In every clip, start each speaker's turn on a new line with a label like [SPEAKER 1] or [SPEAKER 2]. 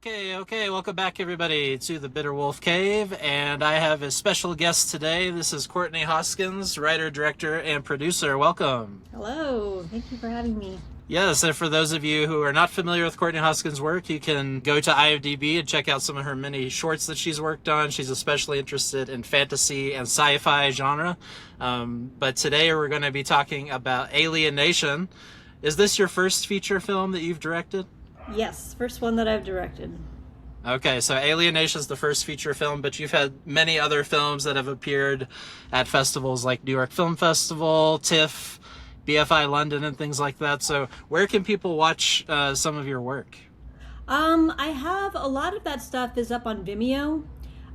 [SPEAKER 1] Okay. Welcome back, everybody, to the Bitter Wolf Cave. And I have a special guest today. This is Courtney Hoskins, writer, director, and producer. Welcome.
[SPEAKER 2] Hello. Thank you for having me.
[SPEAKER 1] Yes, and for those of you who are not familiar with Courtney Hoskins' work, you can go to IMDb and check out some of her many shorts that she's worked on. She's especially interested in fantasy and sci-fi genre. But today we're going to be talking about Alienation. Is this your first feature film that you've directed?
[SPEAKER 2] Yes, first one that I've directed.
[SPEAKER 1] Okay, so Alienation is the first feature film, but you've had many other films that have appeared at festivals like New York Film Festival, TIFF, BFI London, and things like that. So where can people watch some of your work?
[SPEAKER 2] I have a lot of that stuff is up on Vimeo.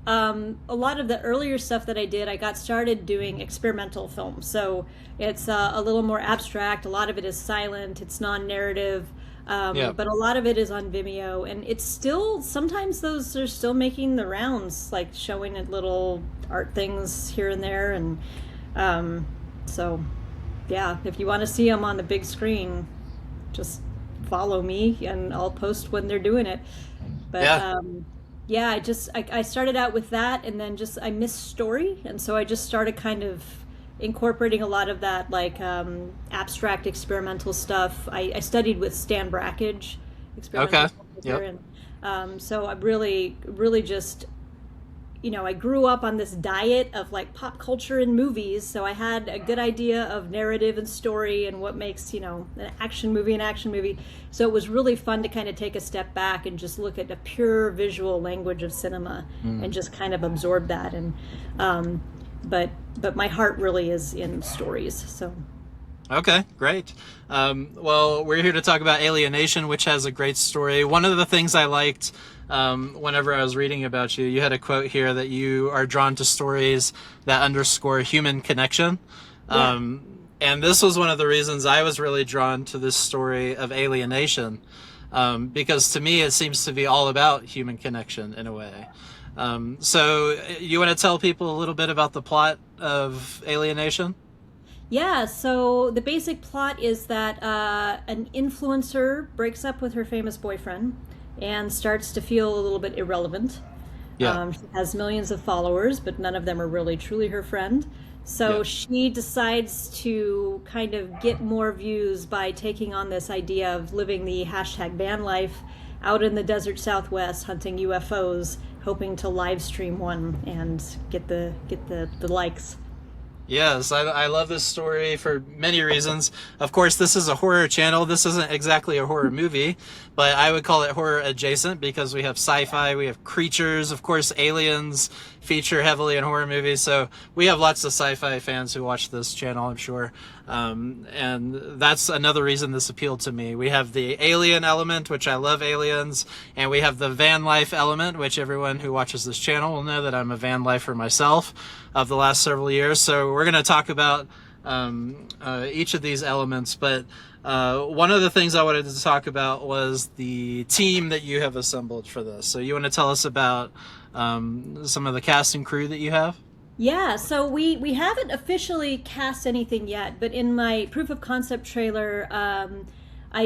[SPEAKER 2] A lot of the earlier stuff that I did, I got started doing experimental films. So it's a little more abstract. A lot of it is silent. It's non-narrative. But a lot of it is on Vimeo, and it's still, sometimes those are still making the rounds, like showing it little art things here and there. And so, yeah, if you want to see them on the big screen, just follow me and I'll post when they're doing it. But I started out with that, and then I missed story, and so I just started kind of incorporating a lot of that, like abstract experimental stuff. I studied with Stan Brakhage, experimental filmmaker, and so I really just, I grew up on this diet of like pop culture and movies, so I had a good idea of narrative and story and what makes an action movie. So it was really fun to kind of take a step back and just look at the pure visual language of cinema and just kind of absorb that. And but my heart really is in stories. So.
[SPEAKER 1] Okay, great. Well, we're here to talk about Alienation, which has a great story. One of the things I liked whenever I was reading about you, you had a quote here that you are drawn to stories that underscore human connection.
[SPEAKER 2] Yeah.
[SPEAKER 1] And this was one of the reasons I was really drawn to this story of alienation, because to me it seems to be all about human connection in a way. So you want to tell people a little bit about the plot of Alienation?
[SPEAKER 2] Yeah, so the basic plot is that an influencer breaks up with her famous boyfriend and starts to feel a little bit irrelevant.
[SPEAKER 1] Yeah.
[SPEAKER 2] She has millions of followers, but none of them are really truly her friend. So she decides to kind of get more views by taking on this idea of living the hashtag van life out in the desert Southwest, hunting UFOs, hoping to live stream one and get the likes.
[SPEAKER 1] Yes, I love this story for many reasons. Of course, this is a horror channel. This isn't exactly a horror movie, but I would call it horror adjacent because we have sci-fi, we have creatures, of course, aliens feature heavily in horror movies. So we have lots of sci-fi fans who watch this channel, I'm sure. And that's another reason this appealed to me. We have the alien element, which I love aliens, and we have the van life element, which everyone who watches this channel will know that I'm a van lifer myself of the last several years. So we're going to talk about each of these elements, but one of the things I wanted to talk about was the team that you have assembled for this. So you want to tell us about some of the cast and crew that you have?
[SPEAKER 2] Yeah, so we haven't officially cast anything yet, but in my proof of concept trailer,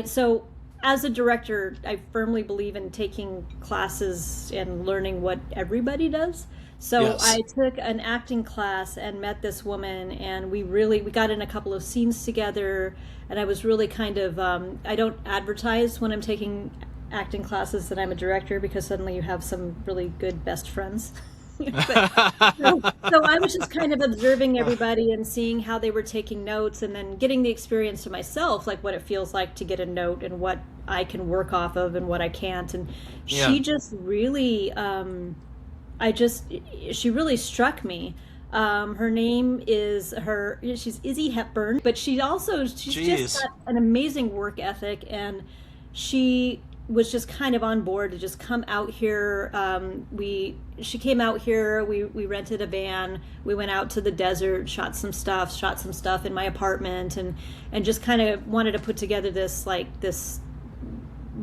[SPEAKER 2] so as a director, I firmly believe in taking classes and learning what everybody does. So
[SPEAKER 1] Yes.
[SPEAKER 2] I took an acting class and met this woman, and we got in a couple of scenes together, and I was really kind of, I don't advertise when I'm taking acting classes that I'm a director, because suddenly you have some really good best friends. So I was just kind of observing everybody and seeing how they were taking notes, and then getting the experience to myself, like what it feels like to get a note and what I can work off of and what I can't. And she just really, she really struck me. Her name is she's Izzy Hepburn, but she's just got an amazing work ethic, and she was just kind of on board to just come out here. She came out here, we rented a van, we went out to the desert, shot some stuff in my apartment, and just kind of wanted to put together this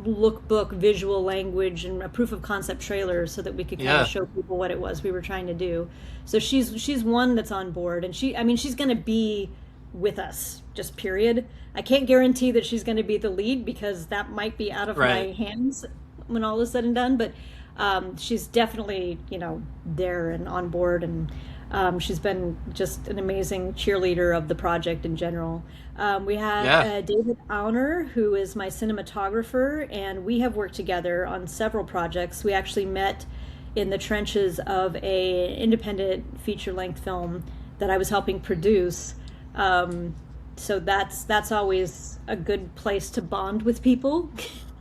[SPEAKER 2] lookbook, visual language, and a proof of concept trailer so that we could kind of show people what it was we were trying to do. So she's one that's on board, and she's going to be with us, just period. I can't guarantee that she's going to be the lead, because that might be out of my hands when all is said and done, but she's definitely, there and on board, and she's been just an amazing cheerleader of the project in general. We have David Auner, who is my cinematographer, and we have worked together on several projects. We actually met in the trenches of a independent feature-length film that I was helping produce. So that's always a good place to bond with people.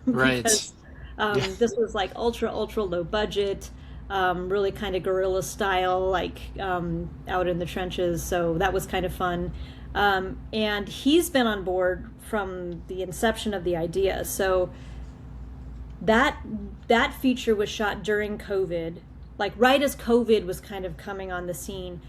[SPEAKER 2] Because this was like ultra low budget, really kind of guerrilla style, like out in the trenches. So that was kind of fun. And he's been on board from the inception of the idea. So that feature was shot during COVID, like right as COVID was kind of coming on the scene.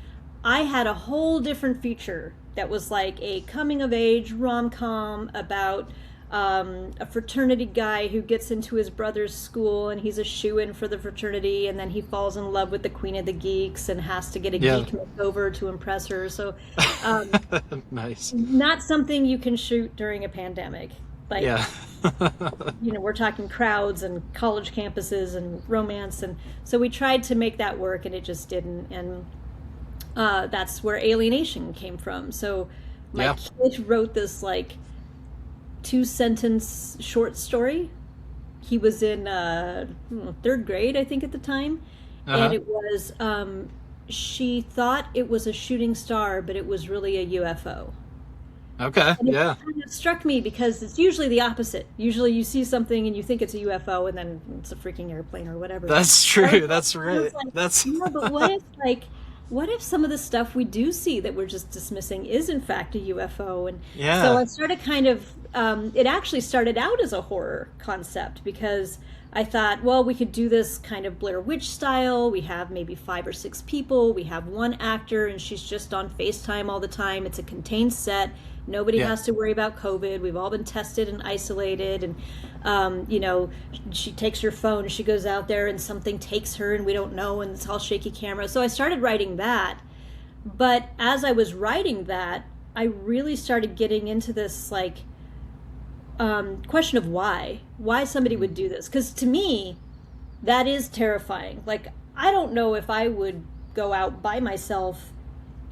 [SPEAKER 2] I had a whole different feature that was like a coming of age rom-com about a fraternity guy who gets into his brother's school, and he's a shoo-in for the fraternity, and then he falls in love with the queen of the geeks and has to get a geek makeover to impress her. So
[SPEAKER 1] nice.
[SPEAKER 2] Not something you can shoot during a pandemic. Like, we're talking crowds and college campuses and romance, and so we tried to make that work, and it just didn't. And that's where Alienation came from. So my kid wrote this like 2-sentence short story. He was in 3rd grade, I think, at the time, and it was she thought it was a shooting star, but it was really a UFO.
[SPEAKER 1] Okay.
[SPEAKER 2] And it kind of struck me because it's usually the opposite. Usually you see something and you think it's a UFO, and then it's a freaking airplane or whatever.
[SPEAKER 1] That's true. That's right.
[SPEAKER 2] But what if some of the stuff we do see that we're just dismissing is in fact a UFO? And so I started kind of, it actually started out as a horror concept, because I thought, well, we could do this kind of Blair Witch style. We have maybe 5 or 6 people. We have one actor, and she's just on FaceTime all the time. It's a contained set. Nobody has to worry about COVID. We've all been tested and isolated. And, she takes her phone, she goes out there, and something takes her, and we don't know, and it's all shaky camera. So I started writing that. But as I was writing that, I really started getting into this, like, question of why somebody would do this. Because to me, that is terrifying. Like, I don't know if I would go out by myself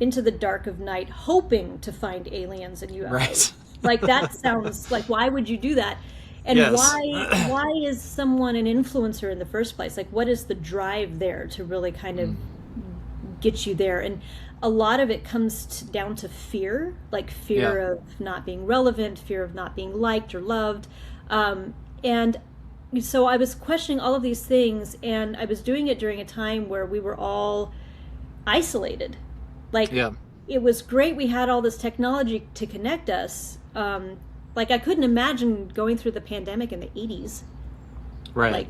[SPEAKER 2] into the dark of night hoping to find aliens and UFOs.
[SPEAKER 1] Right.
[SPEAKER 2] Like, that sounds like, why would you do that? And why is someone an influencer in the first place? Like, what is the drive there to really kind of get you there? And a lot of it comes down to fear, like fear of not being relevant, fear of not being liked or loved. And so I was questioning all of these things, and I was doing it during a time where we were all isolated. Like, it was great we had all this technology to connect us. Like, I couldn't imagine going through the pandemic in the 80s.
[SPEAKER 1] Right.
[SPEAKER 2] Like,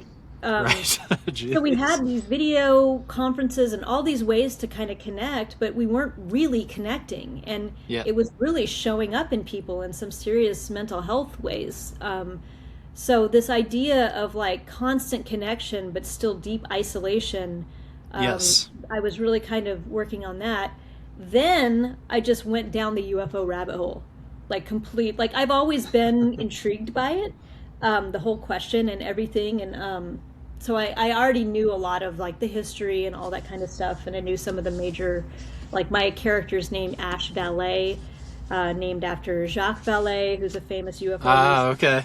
[SPEAKER 2] so we had these video conferences and all these ways to kind of connect, but we weren't really connecting. And it was really showing up in people in some serious mental health ways. So this idea of like constant connection, but still deep isolation, I was really kind of working on that. Then I just went down the UFO rabbit hole, like I've always been intrigued by it, the whole question and everything. And so I already knew a lot of like the history and all that kind of stuff. And I knew some of the major, like my character's named Ashlynn Vallée, named after Jacques Vallée, who's a famous UFO.
[SPEAKER 1] Ah, okay.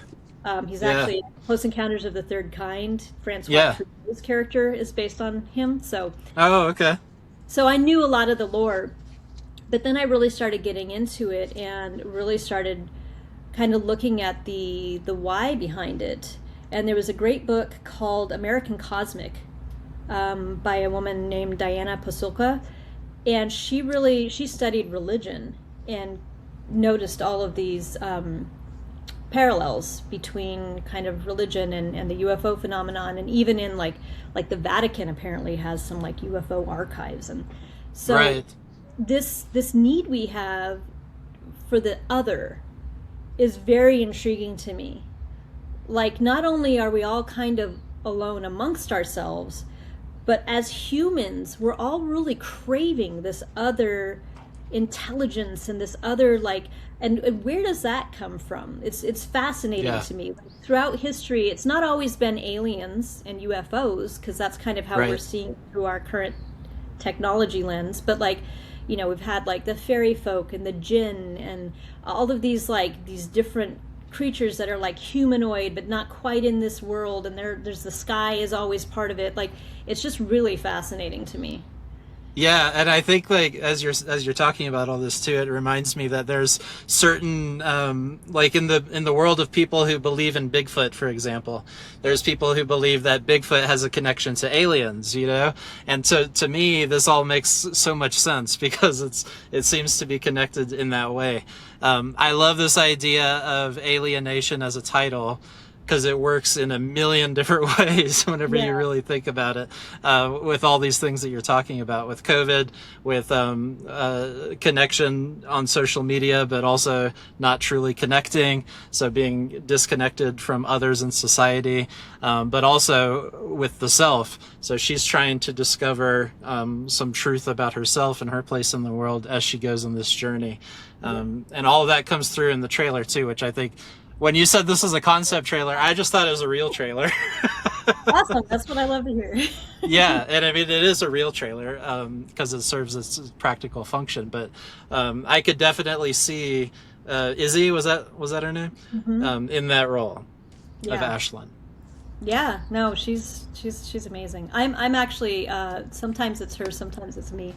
[SPEAKER 2] He's actually Close Encounters of the Third Kind. Francois Truffaut's character is based on him. So.
[SPEAKER 1] Oh, okay.
[SPEAKER 2] So I knew a lot of the lore, but then I really started getting into it and really started kind of looking at the why behind it. And there was a great book called American Cosmic by a woman named Diana Pasulka, and she studied religion and noticed all of these parallels between kind of religion and the UFO phenomenon, and even in like the Vatican apparently has some like UFO archives. And so this need we have for the other is very intriguing to me. Like, not only are we all kind of alone amongst ourselves, but as humans, we're all really craving this other intelligence and this other like, and where does that come from? It's fascinating
[SPEAKER 1] Yeah.
[SPEAKER 2] to me. Like, throughout history, it's not always been aliens and UFOs, because that's kind of how we're
[SPEAKER 1] Right.
[SPEAKER 2] seeing through our current technology lens. But like, we've had like the fairy folk and the jinn and all of these like these different creatures that are like humanoid but not quite in this world, and there's the sky is always part of it. Like, it's just really fascinating to me.
[SPEAKER 1] Yeah, and I think like as you're talking about all this too, it reminds me that there's certain like in the world of people who believe in Bigfoot, for example, there's people who believe that Bigfoot has a connection to aliens, and to me this all makes so much sense because it seems to be connected in that way. I love this idea of alienation as a title, because it works in a million different ways whenever you
[SPEAKER 2] Yeah.
[SPEAKER 1] really think about it, with all these things that you're talking about, with COVID, with connection on social media, but also not truly connecting, so being disconnected from others in society, but also with the self. So she's trying to discover some truth about herself and her place in the world as she goes on this journey. And all of that comes through in the trailer too, which I think, when you said this is a concept trailer, I just thought it was a real trailer.
[SPEAKER 2] Awesome. That's what I love to hear.
[SPEAKER 1] Yeah, and I mean it is a real trailer because it serves its practical function. But I could definitely see Izzy, was that her name, in that role of
[SPEAKER 2] Yeah.
[SPEAKER 1] Ashlynn.
[SPEAKER 2] Yeah. No, she's amazing. I'm actually sometimes it's her, sometimes it's me.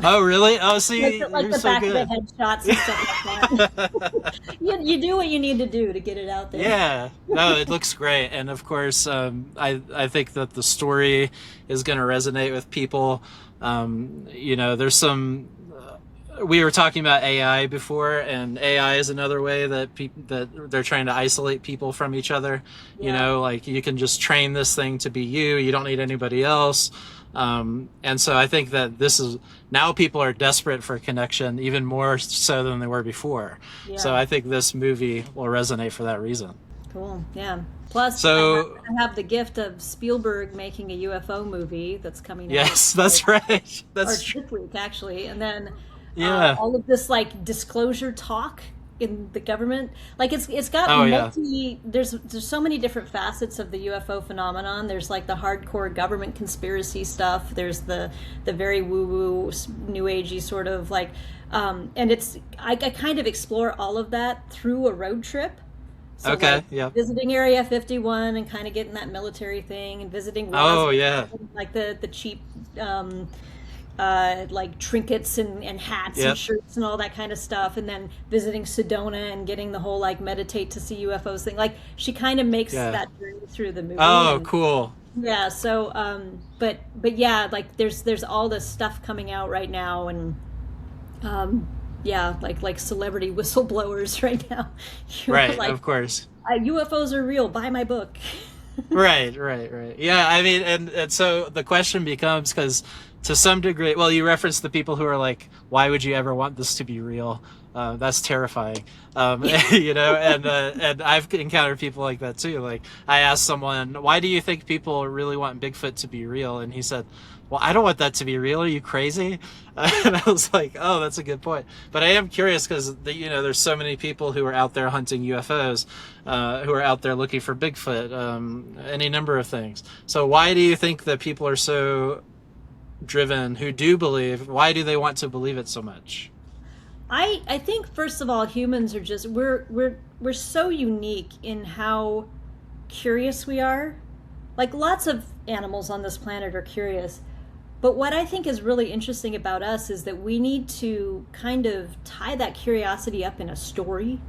[SPEAKER 1] Oh really? Oh, see,
[SPEAKER 2] Like
[SPEAKER 1] you're
[SPEAKER 2] the
[SPEAKER 1] so
[SPEAKER 2] back
[SPEAKER 1] good.
[SPEAKER 2] of the headshots and stuff like that. You do what you need to do to get it out there.
[SPEAKER 1] Yeah, no, it looks great, and of course, I think that the story is going to resonate with people. There's some. We were talking about AI before, and AI is another way that that they're trying to isolate people from each other.
[SPEAKER 2] Yeah.
[SPEAKER 1] Like you can just train this thing to be you. You don't need anybody else. And so I think that this is now people are desperate for connection, even more so than they were before.
[SPEAKER 2] Yeah.
[SPEAKER 1] So I think this movie will resonate for that reason.
[SPEAKER 2] Cool. Yeah. Plus,
[SPEAKER 1] So
[SPEAKER 2] I have the gift of Spielberg making a UFO movie that's coming out.
[SPEAKER 1] yes, that's right.
[SPEAKER 2] Or
[SPEAKER 1] That's true.
[SPEAKER 2] this week, actually. And then
[SPEAKER 1] Yeah.
[SPEAKER 2] all of this like disclosure talk in the government, like it's got
[SPEAKER 1] Oh, yeah.
[SPEAKER 2] there's so many different facets of the UFO phenomenon. There's like the hardcore government conspiracy stuff. There's the very woo woo new agey sort of like, and I kind of explore all of that through a road trip. So
[SPEAKER 1] Okay,
[SPEAKER 2] like,
[SPEAKER 1] yeah.
[SPEAKER 2] visiting Area 51 and kind of getting that military thing, and visiting
[SPEAKER 1] Oh,
[SPEAKER 2] Roswell,
[SPEAKER 1] yeah.
[SPEAKER 2] like the cheap like trinkets and hats
[SPEAKER 1] Yep.
[SPEAKER 2] and shirts and all that kind of stuff, and then visiting Sedona and getting the whole like meditate to see UFOs thing. Like, she kind of makes
[SPEAKER 1] Yeah.
[SPEAKER 2] that journey through the movie.
[SPEAKER 1] Oh,
[SPEAKER 2] And-
[SPEAKER 1] cool.
[SPEAKER 2] yeah. So, but yeah, like there's all this stuff coming out right now, and yeah, like celebrity whistleblowers right now.
[SPEAKER 1] Right,
[SPEAKER 2] Like,
[SPEAKER 1] of course.
[SPEAKER 2] UFOs are real. Buy my book.
[SPEAKER 1] Right. Yeah, I mean, and so the question becomes, because to some degree, well, you referenced the people who are like, why would you ever want this to be real? That's terrifying. And I've encountered people like that too. Like, I asked someone, why do you think people really want Bigfoot to be real? And he said, well, I don't want that to be real. Are you crazy? And I was like, oh, that's a good point. But I am curious because, there's so many people who are out there hunting UFOs, who are out there looking for Bigfoot, any number of things. So why do you think that people are so driven, who do believe? Why do they want to believe it so much?
[SPEAKER 2] I think first of all, humans are just we're so unique in how curious we are. Like, lots of animals on this planet are curious. But what I think is really interesting about us is that we need to kind of tie that curiosity up in a story.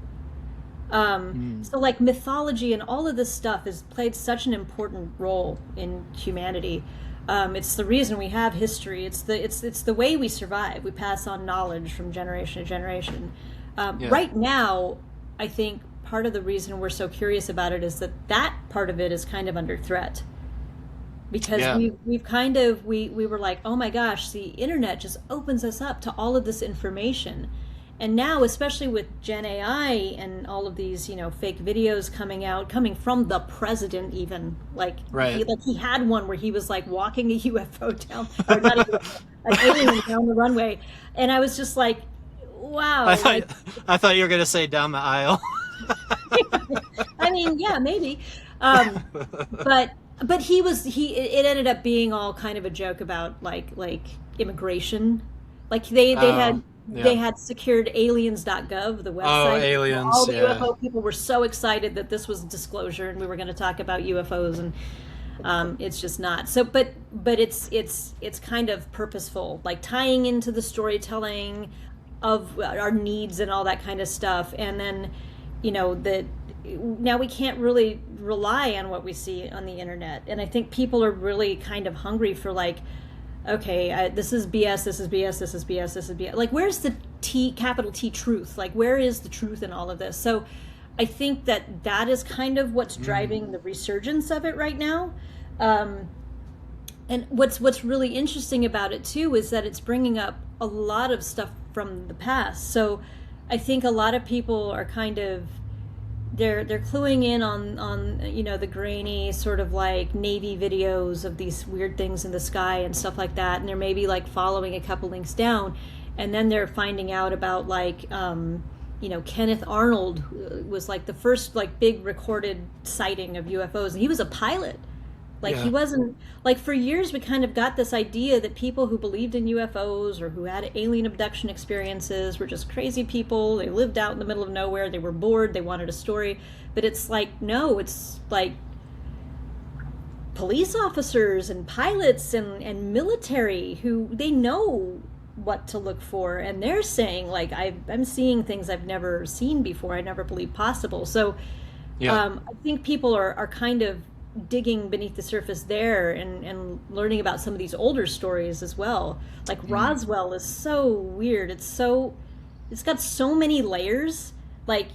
[SPEAKER 2] So like mythology and all of this stuff has played such an important role in humanity. It's the reason we have history. It's the way we survive. We pass on knowledge from generation to generation. Right now, I think part of the reason we're so curious about it is that part of it is kind of under threat. Because
[SPEAKER 1] Yeah.
[SPEAKER 2] we've kind of we were like, oh my gosh, the internet just opens us up to all of this information, And now, especially with Gen AI and all of these, fake videos coming from the president, even
[SPEAKER 1] Right.
[SPEAKER 2] he had one where he was like walking a UFO down, or not a UFO, an alien down the runway, and I was just like, wow.
[SPEAKER 1] I thought you were gonna say down the aisle.
[SPEAKER 2] I mean, yeah, maybe, but it ended up being all kind of a joke about like immigration, like they had.
[SPEAKER 1] Yeah.
[SPEAKER 2] They had secured aliens.gov, the website.
[SPEAKER 1] Oh, aliens!
[SPEAKER 2] All the
[SPEAKER 1] yeah.
[SPEAKER 2] UFO people were so excited that this was disclosure, and we were going to talk about UFOs, and it's just not. So, but it's kind of purposeful, like tying into the storytelling of our needs and all that kind of stuff, and then, that now we can't really rely on what we see on the internet, and I think people are really kind of hungry for like, okay, this is BS, this is BS, this is BS, this is BS. Like, where's the capital T truth? Like, where is the truth in all of this? So I think that is kind of what's driving the resurgence of it right now. And what's really interesting about it, too, is that it's bringing up a lot of stuff from the past. So I think a lot of people are kind of, they're cluing in on the grainy sort of like Navy videos of these weird things in the sky and stuff like that, and they're maybe like following a couple links down, and then they're finding out about like Kenneth Arnold was like the first like big recorded sighting of UFOs, and he was a pilot. Like, he wasn't, like, for years we kind of got this idea that people who believed in UFOs or who had alien abduction experiences were just crazy people. They lived out in the middle of nowhere. They were bored. They wanted a story. But it's like, no, it's like police officers and pilots and military who they know what to look for. And they're saying, like, I'm seeing things I've never seen before. I never believed possible. So I think people are kind of digging beneath the surface there and learning about some of these older stories as well. Like Roswell is so weird. It's got so many layers. Like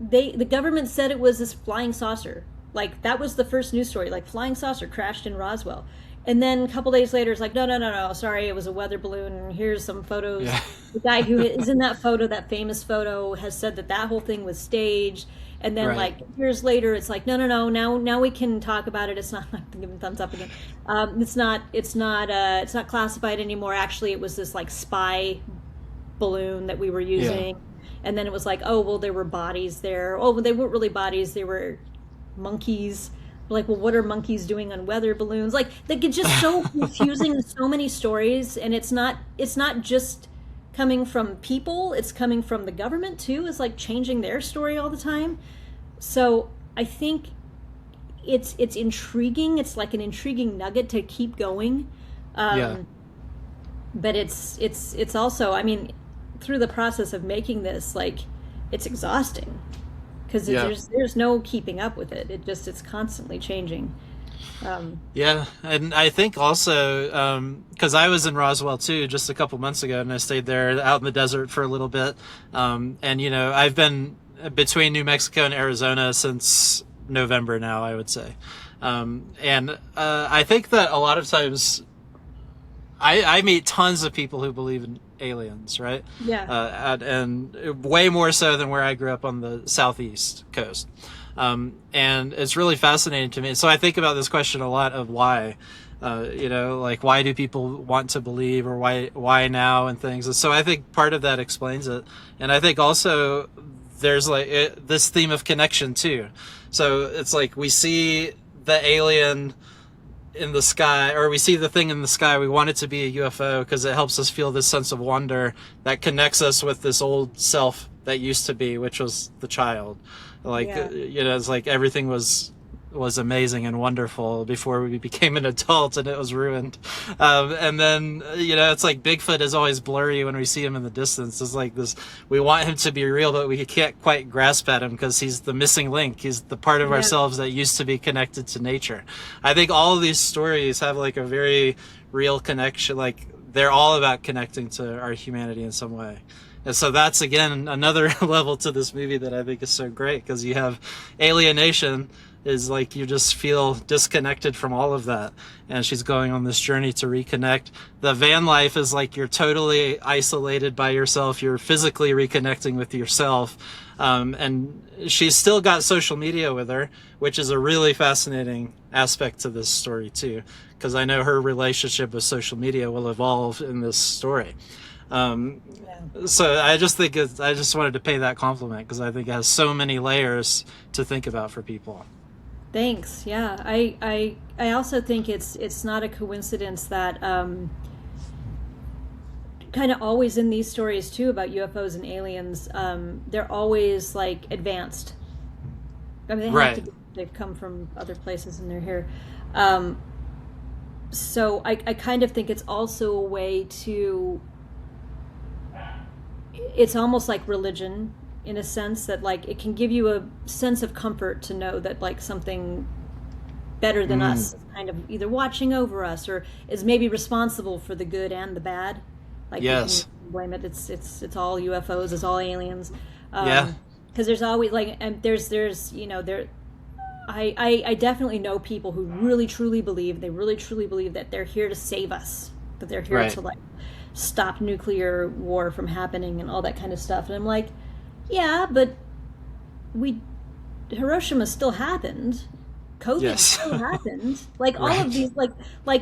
[SPEAKER 2] the government said it was this flying saucer. Like that was the first news story. Like flying saucer crashed in Roswell. And then a couple days later, it's like, no, sorry, it was a weather balloon. And here's some photos. Yeah. The guy who is in that photo, that famous photo, has said that whole thing was staged. And then, like years later, it's like, no. Now we can talk about it. It's not like giving thumbs up again. It's not classified anymore. Actually, it was this like spy balloon that we were using. Yeah. And then it was like, oh well, there were bodies there. Oh, well, they weren't really bodies. They were monkeys. Like, well, what are monkeys doing on weather balloons? Like, it's just so confusing. So many stories, and it's not just coming from people, it's coming from the government too. It's like changing their story all the time. So I think it's intriguing. It's like an intriguing nugget to keep going. But it's also, I mean, through the process of making this, like, it's exhausting because there's no keeping up with it. It's constantly changing.
[SPEAKER 1] And I think also because I was in Roswell too just a couple months ago, and I stayed there out in the desert for a little bit, and I've been between New Mexico and Arizona since November now, I would say, and I think that a lot of times I meet tons of people who believe in aliens, right? And way more so than where I grew up on the southeast coast. And it's really fascinating to me. So I think about this question a lot of why, like why do people want to believe, or why now and things. And so I think part of that explains it. And I think also there's like this theme of connection too. So it's like we see the alien in the sky, or we see the thing in the sky, we want it to be a UFO because it helps us feel this sense of wonder that connects us with this old self that used to be, which was the child. Like, it's like everything was amazing and wonderful before we became an adult, and it was ruined. And then, it's like Bigfoot is always blurry when we see him in the distance. It's like this, we want him to be real, but we can't quite grasp at him because he's the missing link. He's the part of ourselves that used to be connected to nature. I think all of these stories have like a very real connection. Like they're all about connecting to our humanity in some way. And so that's, again, another level to this movie that I think is so great, because you have Alienation, is like you just feel disconnected from all of that, and she's going on this journey to reconnect. The van life is like you're totally isolated by yourself, you're physically reconnecting with yourself, and she's still got social media with her, which is a really fascinating aspect to this story too, because I know her relationship with social media will evolve in this story. So I just think I just wanted to pay that compliment, because I think it has so many layers to think about for people.
[SPEAKER 2] Thanks. Yeah, I also think it's not a coincidence that kind of always in these stories too about UFOs and aliens, they're always like advanced. I mean, they've come from other places and they're here. So I kind of think it's also a way to. It's almost like religion, in a sense that like it can give you a sense of comfort to know that like something better than us is kind of either watching over us or is maybe responsible for the good and the bad. Like,
[SPEAKER 1] yes,
[SPEAKER 2] you can blame it. It's all UFOs. It's all aliens.
[SPEAKER 1] Yeah.
[SPEAKER 2] Because there's always like, and there's there. I definitely know people who really truly believe that they're here to save us, that they're here to like stop nuclear war from happening and all that kind of stuff. And I'm like, yeah, but Hiroshima still happened. COVID still happened. Like all of these, like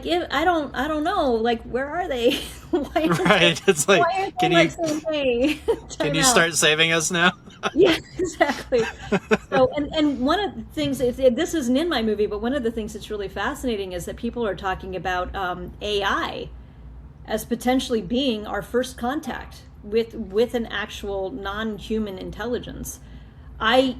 [SPEAKER 2] if, I don't know, like where are they?
[SPEAKER 1] It's like, can you start saving us now?
[SPEAKER 2] Yeah, exactly. So, and one of the things, this isn't in my movie, but one of the things that's really fascinating is that people are talking about AI as potentially being our first contact with an actual non-human intelligence. My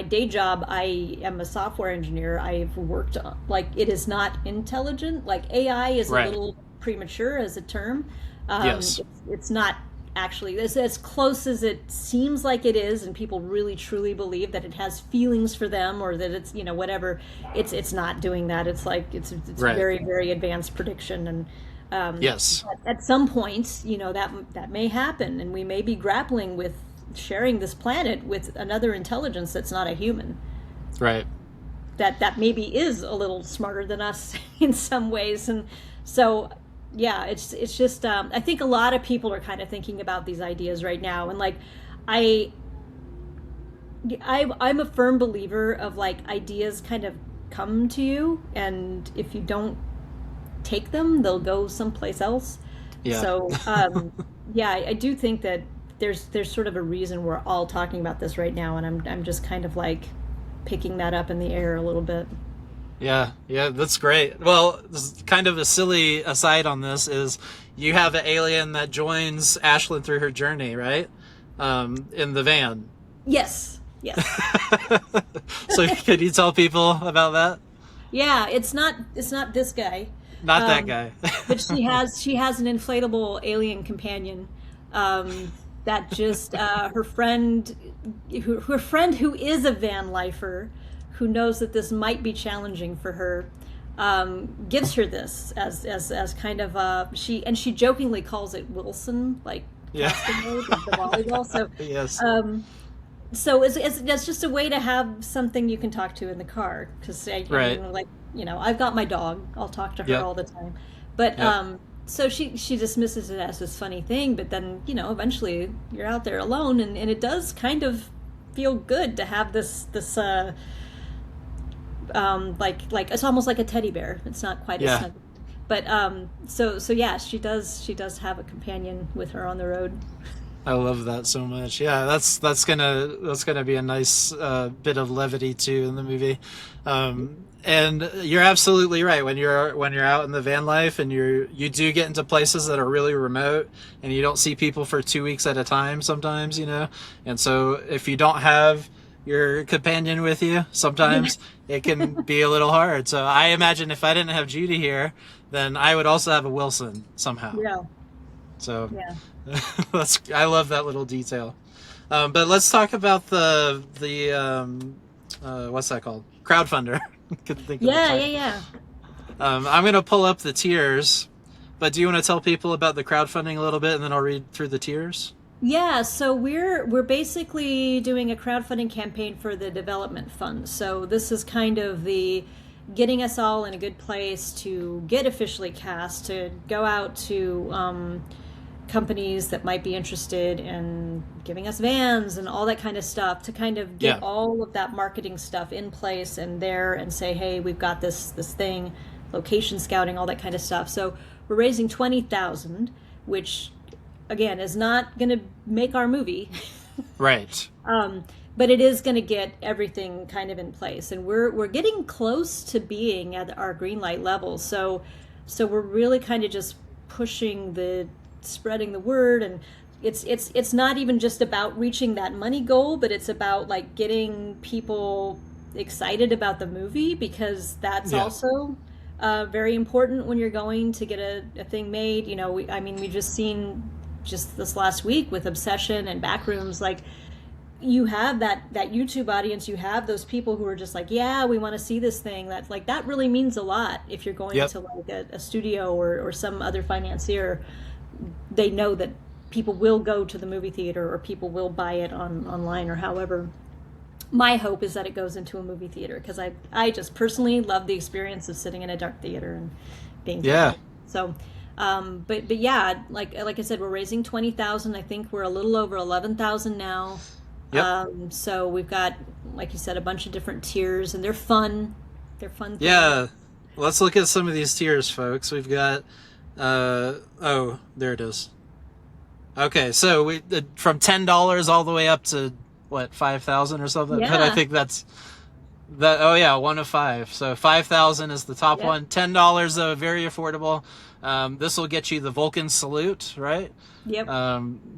[SPEAKER 2] day job, I am a software engineer. I've worked on, like, it is not intelligent. Like, AI is a little premature as a term. It's not actually as close as it seems like it is, and people really truly believe that it has feelings for them or that it's, whatever. It's not doing that. It's like, it's very, very advanced prediction. And at some point, that may happen, and we may be grappling with sharing this planet with another intelligence that's not a human.
[SPEAKER 1] Right.
[SPEAKER 2] That maybe is a little smarter than us in some ways. And so, yeah, it's just, I think a lot of people are kind of thinking about these ideas right now. And like, I'm a firm believer of like ideas kind of come to you, and if you don't take them, they'll go someplace else. Yeah. So, I do think that there's sort of a reason we're all talking about this right now, and I'm just kind of like picking that up in the air a little bit.
[SPEAKER 1] Yeah, that's great. Well, this is kind of a silly aside on this is you have an alien that joins Ashlynn through her journey, right? In the van.
[SPEAKER 2] Yes.
[SPEAKER 1] So can you tell people about that?
[SPEAKER 2] Yeah, it's not this guy.
[SPEAKER 1] Not that guy.
[SPEAKER 2] But she has an inflatable alien companion. That just her friend who is a van lifer, who knows that this might be challenging for her, gives her this as kind of she jokingly calls it Wilson, like the volleyball. So
[SPEAKER 1] yes.
[SPEAKER 2] So it's just a way to have something you can talk to in the car, because I've got my dog. I'll talk to her all the time, but so she dismisses it as this funny thing, but then, eventually you're out there alone, and it does kind of feel good to have this like it's almost like a teddy bear. It's not quite as snug. But so yeah, she does have a companion with her on the road.
[SPEAKER 1] I love that so much. Yeah, that's gonna be a nice bit of levity too in the movie. And you're absolutely right. When you're out in the van life and you do get into places that are really remote, and you don't see people for 2 weeks at a time sometimes, and so if you don't have your companion with you, sometimes it can be a little hard. So I imagine if I didn't have Judy here, then I would also have a Wilson somehow.
[SPEAKER 2] Yeah.
[SPEAKER 1] So I love that little detail. But let's talk about the what's that called? Crowdfunder.
[SPEAKER 2] Yeah.
[SPEAKER 1] I'm going to pull up the tiers, but do you want to tell people about the crowdfunding a little bit, and then I'll read through the tiers?
[SPEAKER 2] Yeah, so we're basically doing a crowdfunding campaign for the development fund. So this is kind of the getting us all in a good place to get officially cast, to go out to companies that might be interested in giving us vans and all that kind of stuff, to kind of
[SPEAKER 1] Yeah.
[SPEAKER 2] get all of that marketing stuff in place and there, and say, hey, we've got this thing, location scouting, all that kind of stuff. So we're raising 20,000, which again is not going to make our movie.
[SPEAKER 1] Right.
[SPEAKER 2] But it is going to get everything kind of in place, and we're getting close to being at our green light level. So we're really kind of just pushing the spreading the word, and it's not even just about reaching that money goal, but it's about like getting people excited about the movie, because that's
[SPEAKER 1] Yeah.
[SPEAKER 2] also very important when you're going to get a thing made. You know, I mean, we just seen just this last week with Obsession and Backrooms, like you have that YouTube audience, you have those people who are just like, yeah, we want to see this thing. That's like, that really means a lot. If you're going
[SPEAKER 1] Yep.
[SPEAKER 2] to like a studio or some other financier, they know that people will go to the movie theater, or people will buy it online, or however. My hope is that it goes into a movie theater, because I just personally love the experience of sitting in a dark theater and being
[SPEAKER 1] Yeah.
[SPEAKER 2] so. But yeah, like I said, we're raising 20,000. I think we're a little over 11,000 now.
[SPEAKER 1] Yep.
[SPEAKER 2] So we've got, like you said, a bunch of different tiers, and they're fun. They're fun things.
[SPEAKER 1] Yeah. Let's look at some of these tiers, folks. We've got, oh, there it is. Okay, so we from $10 all the way up to what, 5,000 or something. But I
[SPEAKER 2] Yeah.
[SPEAKER 1] think that's that. Oh yeah, one of five. So 5,000 is the top
[SPEAKER 2] Yep.
[SPEAKER 1] one. $10 though, very affordable. This will get you the Vulcan salute, right?
[SPEAKER 2] Yep.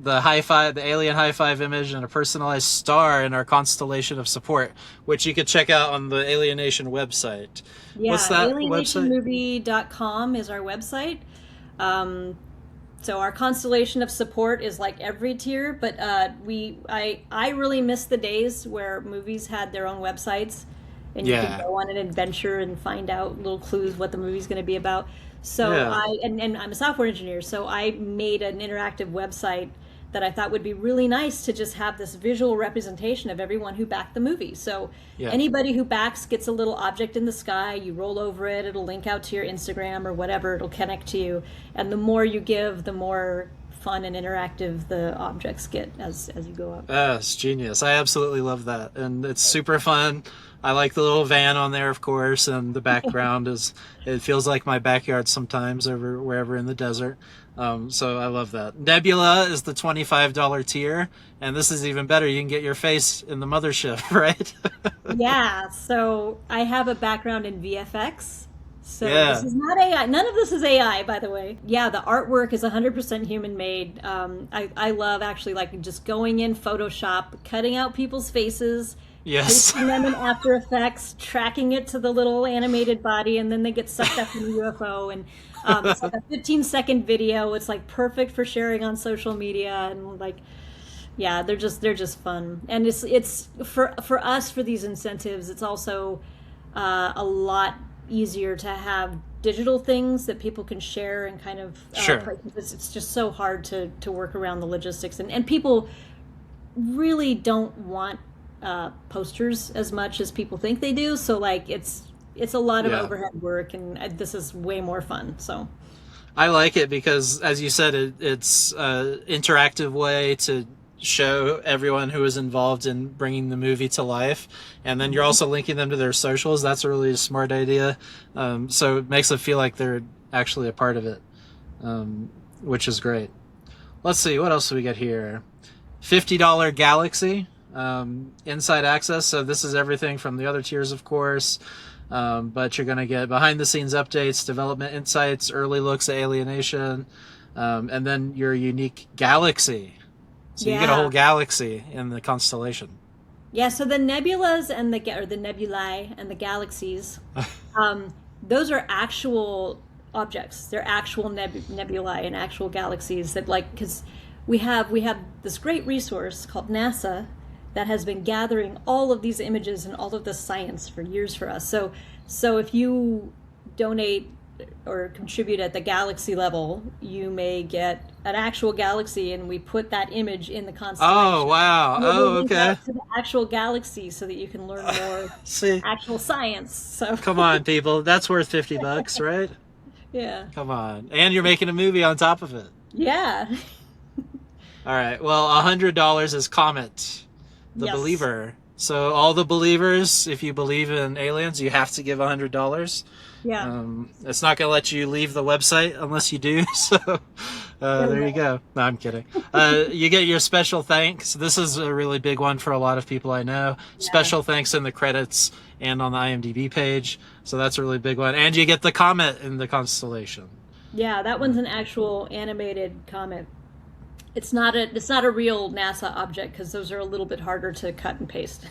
[SPEAKER 1] The high five, the alien high five image, and a personalized star in our constellation of support, which you could check out on the Alienation website.
[SPEAKER 2] Yeah.
[SPEAKER 1] What's that website?
[SPEAKER 2] Alienationmovie.com is our website. So our constellation of support is like every tier, but I really miss the days where movies had their own websites, and you
[SPEAKER 1] Yeah.
[SPEAKER 2] could go on an adventure and find out little clues what the movie's going to be about. So
[SPEAKER 1] Yeah.
[SPEAKER 2] and I'm a software engineer, so I made an interactive website that I thought would be really nice to just have this visual representation of everyone who backed the movie. So
[SPEAKER 1] Yeah.
[SPEAKER 2] anybody who backs gets a little object in the sky, you roll over it, it'll link out to your Instagram or whatever, it'll connect to you. And the more you give, the more fun and interactive the objects get as you go up.
[SPEAKER 1] It's genius. I absolutely love that. And it's super fun. I like the little van on there, of course, and the background is, it feels like my backyard sometimes over wherever in the desert. So I love that. Nebula is the $25 tier, and this is even better. You can get your face in the mothership, right?
[SPEAKER 2] Yeah, so I have a background in VFX. So
[SPEAKER 1] Yeah.
[SPEAKER 2] this is not AI. None of this is AI, by the way. Yeah, the artwork is 100% human made. I love actually like just going in Photoshop, cutting out people's faces,
[SPEAKER 1] Yes.
[SPEAKER 2] pasting them in After Effects, tracking it to the little animated body, and then they get sucked up in the UFO. And it's like a 15-second video. It's like perfect for sharing on social media, and like, yeah, they're just fun. And it's for us, for these incentives, it's also a lot easier to have digital things that people can share and kind of
[SPEAKER 1] Sure.
[SPEAKER 2] it's just so hard to work around the logistics, and people really don't want posters as much as people think they do. So like it's a lot of
[SPEAKER 1] Yeah.
[SPEAKER 2] overhead work, and this is way more fun. So
[SPEAKER 1] I like it because, as you said, it's an interactive way to show everyone who is involved in bringing the movie to life, and then you're also linking them to their socials. That's a really smart idea. So it makes it feel like they're actually a part of it, which is great. Let's see, what else do we get here? $50 Galaxy, inside access. So this is everything from the other tiers, of course. But you're going to get behind the scenes updates, development insights, early looks at Alienation, and then your unique galaxy. So you get a
[SPEAKER 2] Yeah.
[SPEAKER 1] whole galaxy in the constellation.
[SPEAKER 2] yeah, so the nebulas and the nebulae and the galaxies, those are actual objects. They're actual nebulae and actual galaxies that, like, because we have this great resource called NASA that has been gathering all of these images and all of this science for years for us. So if you donate or contribute at the galaxy level, you may get an actual galaxy, and we put that image in the constellation.
[SPEAKER 1] Oh, wow.
[SPEAKER 2] And
[SPEAKER 1] Oh,
[SPEAKER 2] we'll link
[SPEAKER 1] okay.
[SPEAKER 2] out to the actual galaxy so that you can learn more
[SPEAKER 1] See,
[SPEAKER 2] actual science. So
[SPEAKER 1] come on, people. That's worth $50, right?
[SPEAKER 2] yeah,
[SPEAKER 1] Come on. And you're making a movie on top of it.
[SPEAKER 2] yeah,
[SPEAKER 1] All right. Well, $100 is Comet, the
[SPEAKER 2] Yes.
[SPEAKER 1] believer. So all the believers, if you believe in aliens, you have to give $100.
[SPEAKER 2] yeah.
[SPEAKER 1] It's not going to let you leave the website unless you do. So there you go. No, I'm kidding. You get your special thanks. This is a really big one for a lot of people I know. Special thanks in the credits and on the IMDb page. So that's a really big one. And you get the comet in the constellation.
[SPEAKER 2] Yeah, that one's an actual animated comet. It's not a real NASA object because those are a little bit harder to cut and paste.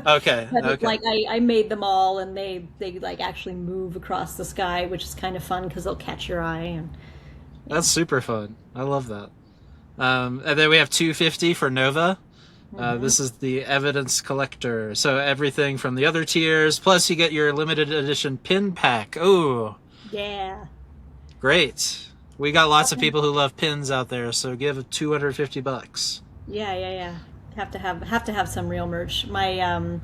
[SPEAKER 1] Okay.
[SPEAKER 2] But
[SPEAKER 1] Okay.
[SPEAKER 2] like I made them all, and they like actually move across the sky, which is kind of fun because they'll catch your eye. And
[SPEAKER 1] That's super fun. I love that. And then we have 250 for Nova. This is the evidence collector. So everything from the other tiers, plus you get your limited edition pin pack. Oh,
[SPEAKER 2] yeah,
[SPEAKER 1] great. We got lots of people who love pins out there, so give $250.
[SPEAKER 2] yeah. Have to have some real merch. My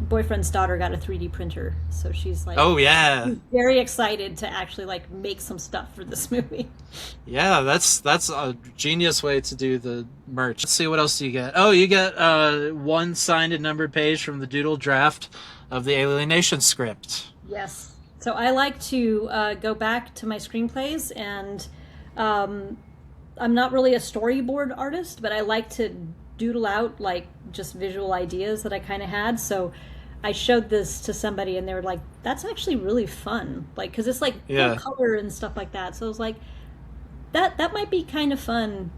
[SPEAKER 2] boyfriend's daughter got a 3D printer, so she's like,
[SPEAKER 1] Oh yeah.
[SPEAKER 2] very excited to actually like make some stuff for this movie.
[SPEAKER 1] Yeah, that's a genius way to do the merch. Let's see, what else do you get? Oh, you get one signed and numbered page from the doodle draft of the Alienation script.
[SPEAKER 2] Yes. So I like to go back to my screenplays, and I'm not really a storyboard artist, but I like to doodle out like just visual ideas that I kind of had. So I showed this to somebody, and they were like, "That's actually really fun," like because it's like full color and stuff like that. So I was like, that might be kind of fun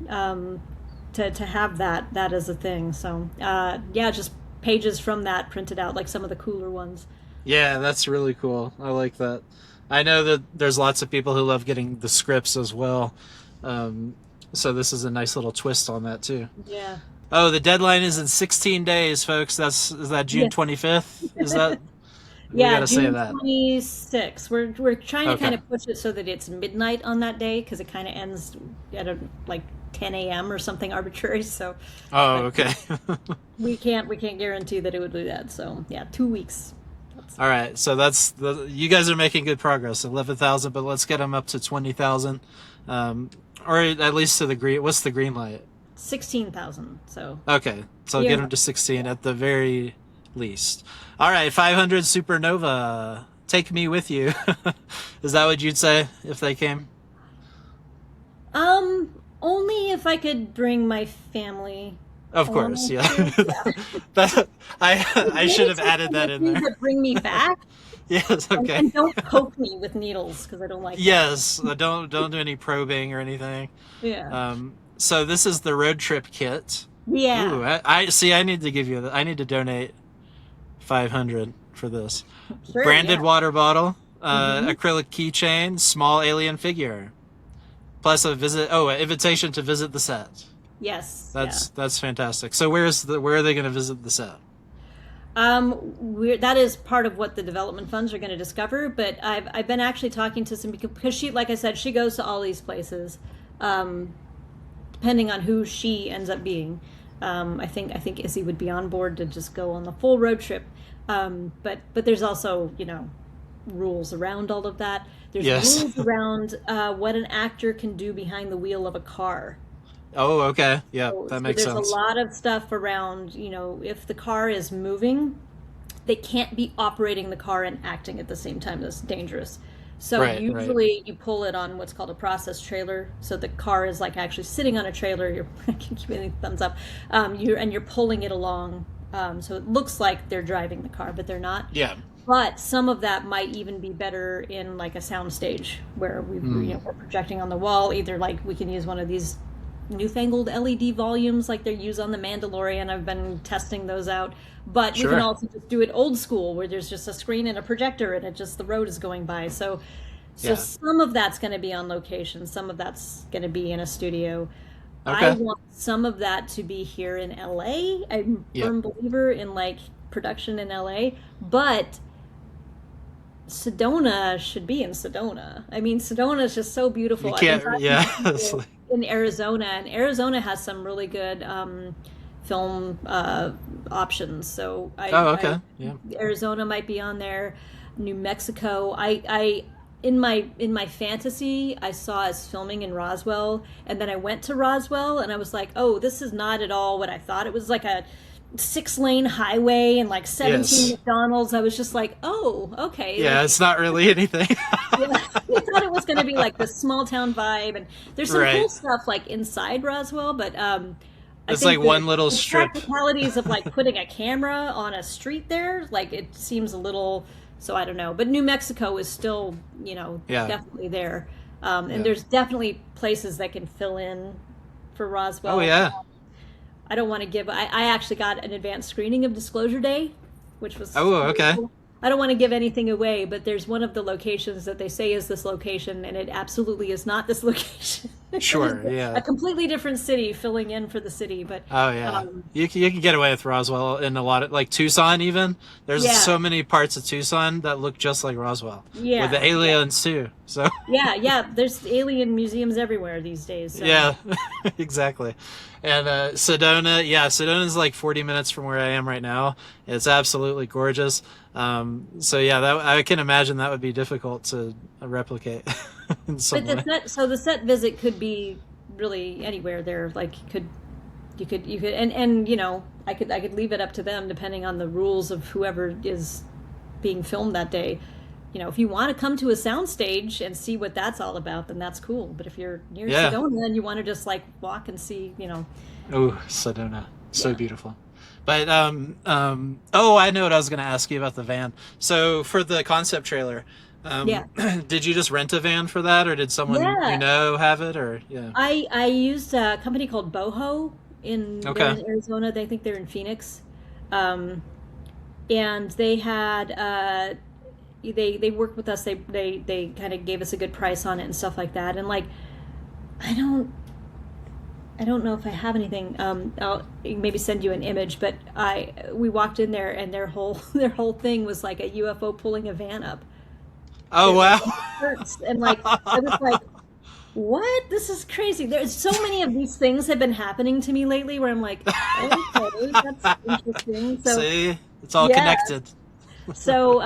[SPEAKER 2] to have that as a thing. So yeah, just pages from that printed out, like some of the cooler ones.
[SPEAKER 1] Yeah, that's really cool. I like that. I know that there's lots of people who love getting the scripts as well. So this is a nice little twist on that too.
[SPEAKER 2] Yeah.
[SPEAKER 1] Oh, the deadline is in 16 days, folks. Is that June 25th? Is that? We
[SPEAKER 2] Yeah,
[SPEAKER 1] gotta say
[SPEAKER 2] June
[SPEAKER 1] that.
[SPEAKER 2] 26th. We're trying to
[SPEAKER 1] Okay.
[SPEAKER 2] kind of push it so that it's midnight on that day because it kind of ends at like 10 a.m. or something arbitrary. So
[SPEAKER 1] Oh, okay.
[SPEAKER 2] we can't guarantee that it would do that. So yeah, 2 weeks.
[SPEAKER 1] All right. So you guys are making good progress. 11,000, but let's get them up to 20,000, or at least to the green. What's the green light?
[SPEAKER 2] 16,000. So
[SPEAKER 1] Okay, so
[SPEAKER 2] Yeah.
[SPEAKER 1] get them to 16 at the very least. All right, 500 Supernova. Take me with you. Is that what you'd say if they came?
[SPEAKER 2] only if I could bring my family.
[SPEAKER 1] Of course, yeah.
[SPEAKER 2] Yeah.
[SPEAKER 1] I should have added that in there.
[SPEAKER 2] To bring me back.
[SPEAKER 1] Yes, okay.
[SPEAKER 2] And don't poke me with needles because I don't like.
[SPEAKER 1] Yes, don't do any probing or anything.
[SPEAKER 2] That. Yeah.
[SPEAKER 1] So this is the road trip kit.
[SPEAKER 2] Yeah.
[SPEAKER 1] Ooh, I see. I need to give you. I need to donate 500 for this.
[SPEAKER 2] Sure,
[SPEAKER 1] Branded
[SPEAKER 2] yeah.
[SPEAKER 1] water bottle, acrylic keychain, small alien figure, plus an invitation to visit the set.
[SPEAKER 2] Yes.
[SPEAKER 1] That's fantastic. So where are they going to visit the set?
[SPEAKER 2] That is part of what the development funds are going to discover. But I've been actually talking to some because she, like I said, she goes to all these places, depending on who she ends up being. I think Izzy would be on board to just go on the full road trip. But there's also rules around all of that. There's
[SPEAKER 1] Yes.
[SPEAKER 2] rules around what an actor can do behind the wheel of a car.
[SPEAKER 1] Oh, okay. Yeah,
[SPEAKER 2] So
[SPEAKER 1] that makes
[SPEAKER 2] there's
[SPEAKER 1] sense.
[SPEAKER 2] a lot of stuff around, if the car is moving, they can't be operating the car and acting at the same time. That's dangerous. So
[SPEAKER 1] Right,
[SPEAKER 2] usually you pull it on what's called a process trailer. So the car is like actually sitting on a trailer. You're I can keep any thumbs up. You're pulling it along. So it looks like they're driving the car, but they're not.
[SPEAKER 1] Yeah.
[SPEAKER 2] But some of that might even be better in like a sound stage where we're projecting on the wall. Either like we can use one of these newfangled LED volumes like they use on The Mandalorian. I've been testing those out. But
[SPEAKER 1] Sure.
[SPEAKER 2] we can also just do it old school where there's just a screen and a projector and the road is going by. So
[SPEAKER 1] Yeah.
[SPEAKER 2] some of that's going to be on location. Some of that's going to be in a studio.
[SPEAKER 1] Okay.
[SPEAKER 2] I want some of that to be here in LA. I'm a firm believer in like production in LA. But Sedona should be in Sedona. I mean, Sedona is just so beautiful.
[SPEAKER 1] You
[SPEAKER 2] I've been
[SPEAKER 1] can't.
[SPEAKER 2] talking
[SPEAKER 1] Yeah.
[SPEAKER 2] to people in Arizona, and Arizona has some really good film options. So
[SPEAKER 1] Oh, okay. Yeah.
[SPEAKER 2] Arizona might be on there. New Mexico. I in my fantasy, I saw us filming in Roswell, and then I went to Roswell, and I was like, oh, this is not at all what I thought. It was like a 6-lane highway and like 17
[SPEAKER 1] Yes.
[SPEAKER 2] McDonald's. I was just like, oh, okay.
[SPEAKER 1] Yeah.
[SPEAKER 2] Like,
[SPEAKER 1] It's not really anything.
[SPEAKER 2] yeah, I thought it was going to be like the small town vibe, and there's some cool
[SPEAKER 1] Right.
[SPEAKER 2] stuff like inside Roswell, but I
[SPEAKER 1] It's
[SPEAKER 2] think
[SPEAKER 1] like one little
[SPEAKER 2] the
[SPEAKER 1] strip.
[SPEAKER 2] practicalities of like putting a camera on a street there, like it seems a little. So I don't know, but New Mexico is still,
[SPEAKER 1] Yeah.
[SPEAKER 2] definitely there, and
[SPEAKER 1] Yeah.
[SPEAKER 2] there's definitely places that can fill in for Roswell.
[SPEAKER 1] Oh yeah.
[SPEAKER 2] I don't want to give. I actually got an advanced screening of Disclosure Day, which was.
[SPEAKER 1] Oh,
[SPEAKER 2] really
[SPEAKER 1] okay.
[SPEAKER 2] cool. I don't want to give anything away, but there's one of the locations that they say is this location, and it absolutely is not this location.
[SPEAKER 1] Sure.
[SPEAKER 2] It is
[SPEAKER 1] Yeah.
[SPEAKER 2] a completely different city filling in for the city, but
[SPEAKER 1] Oh yeah,
[SPEAKER 2] um,
[SPEAKER 1] you can get away with Roswell in a lot of like Tucson even. There's
[SPEAKER 2] Yeah.
[SPEAKER 1] so many parts of Tucson that look just like Roswell.
[SPEAKER 2] Yeah,
[SPEAKER 1] With the aliens too. So
[SPEAKER 2] yeah, there's alien museums everywhere these days. So.
[SPEAKER 1] yeah, exactly. And Sedona, yeah, Sedona's like 40 minutes from where I am right now. It's absolutely gorgeous. So yeah, that I can imagine that would be difficult to replicate in some
[SPEAKER 2] But
[SPEAKER 1] way.
[SPEAKER 2] the set visit could be really anywhere there. Like you could, and I could leave it up to them depending on the rules of whoever is being filmed that day. If you want to come to a soundstage and see what that's all about, then that's cool. But if you're near
[SPEAKER 1] Yeah.
[SPEAKER 2] Sedona and you want to just like walk and see,
[SPEAKER 1] Oh, Sedona, so
[SPEAKER 2] Yeah.
[SPEAKER 1] beautiful. But oh, I know what I was going to ask you about the van. So for the concept trailer,
[SPEAKER 2] Yeah.
[SPEAKER 1] did you just rent a van for that, or did someone
[SPEAKER 2] Yeah.
[SPEAKER 1] have it, or yeah?
[SPEAKER 2] I used a company called Boho they're
[SPEAKER 1] Okay.
[SPEAKER 2] in Arizona. They think they're in Phoenix, and they had they worked with us. They kind of gave us a good price on it and stuff like that. And like, I don't know if I have anything. I'll maybe send you an image. But we walked in there, and their whole thing was like a UFO pulling a van up.
[SPEAKER 1] Oh wow!
[SPEAKER 2] Hurts. And like I was like, what? This is crazy. There's so many of these things have been happening to me lately where I'm like, okay, that's interesting. So
[SPEAKER 1] See, it's all
[SPEAKER 2] yeah.
[SPEAKER 1] connected.
[SPEAKER 2] So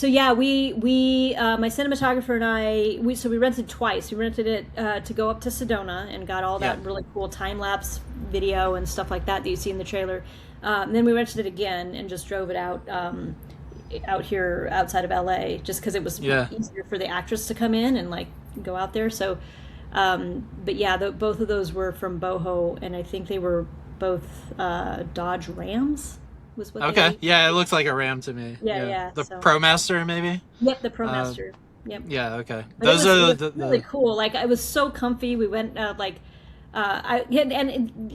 [SPEAKER 2] yeah, we my cinematographer and I we rented twice. We rented it to go up to Sedona and got all that
[SPEAKER 1] Yeah.
[SPEAKER 2] really cool time lapse video and stuff like that you see in the trailer. And then we rented it again and just drove it out here outside of LA just because it was
[SPEAKER 1] Yeah.
[SPEAKER 2] easier for the actress to come in and like go out there. So, but yeah, both of those were from Boho, and I think they were both Dodge Rams. Was what
[SPEAKER 1] Okay,
[SPEAKER 2] they
[SPEAKER 1] yeah, it looks like a Ram to me.
[SPEAKER 2] Yeah,
[SPEAKER 1] The
[SPEAKER 2] so-
[SPEAKER 1] ProMaster, maybe.
[SPEAKER 2] Yep, the ProMaster. Yep.
[SPEAKER 1] Yeah, okay.
[SPEAKER 2] But
[SPEAKER 1] Those
[SPEAKER 2] it
[SPEAKER 1] are
[SPEAKER 2] was
[SPEAKER 1] the
[SPEAKER 2] really cool. Like it was so comfy. We went it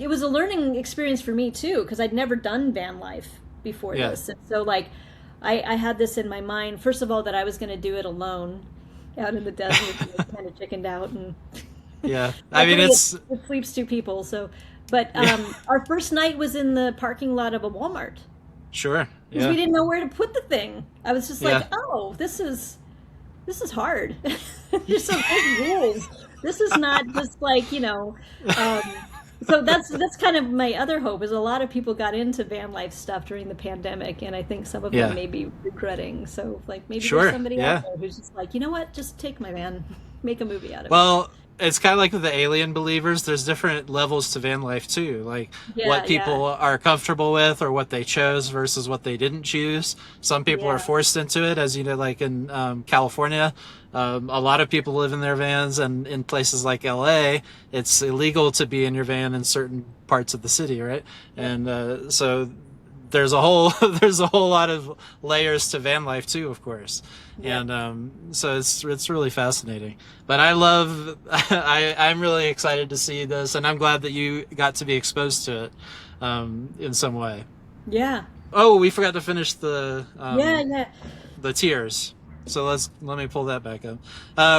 [SPEAKER 2] was a learning experience for me too because I'd never done van life before
[SPEAKER 1] Yeah.
[SPEAKER 2] this, and so like I had this in my mind. First of all, that I was going to do it alone out in the desert. And kind of chickened out, and
[SPEAKER 1] yeah. I mean,
[SPEAKER 2] luckily it sleeps 2 people. So, but our first night was in the parking lot of a Walmart.
[SPEAKER 1] Sure.
[SPEAKER 2] Because
[SPEAKER 1] Yeah.
[SPEAKER 2] we didn't know where to put the thing. I was just like,
[SPEAKER 1] Yeah.
[SPEAKER 2] oh, this is hard. There's some big rules. This is not just like, so that's kind of my other hope is a lot of people got into van life stuff during the pandemic, and I think some of
[SPEAKER 1] Yeah.
[SPEAKER 2] them may be regretting. So like maybe
[SPEAKER 1] Sure,
[SPEAKER 2] there's somebody
[SPEAKER 1] yeah.
[SPEAKER 2] out there who's just like, you know what, just take my van, make a movie out of it.
[SPEAKER 1] Well, it's kind of like with the alien believers. There's different levels to van life too, like
[SPEAKER 2] Yeah,
[SPEAKER 1] what people are comfortable with or what they chose versus what they didn't choose. Some people
[SPEAKER 2] Yeah.
[SPEAKER 1] are forced into it, as you know, like in California. A lot of people live in their vans, and in places like LA, it's illegal to be in your van in certain parts of the city, right? And so there's a whole lot of layers to van life too, of course.
[SPEAKER 2] Yeah.
[SPEAKER 1] And so it's really fascinating. But I'm really excited to see this, and I'm glad that you got to be exposed to it in some way.
[SPEAKER 2] Yeah.
[SPEAKER 1] Oh, we forgot to finish the
[SPEAKER 2] Yeah.
[SPEAKER 1] the tiers. So let me pull that back up.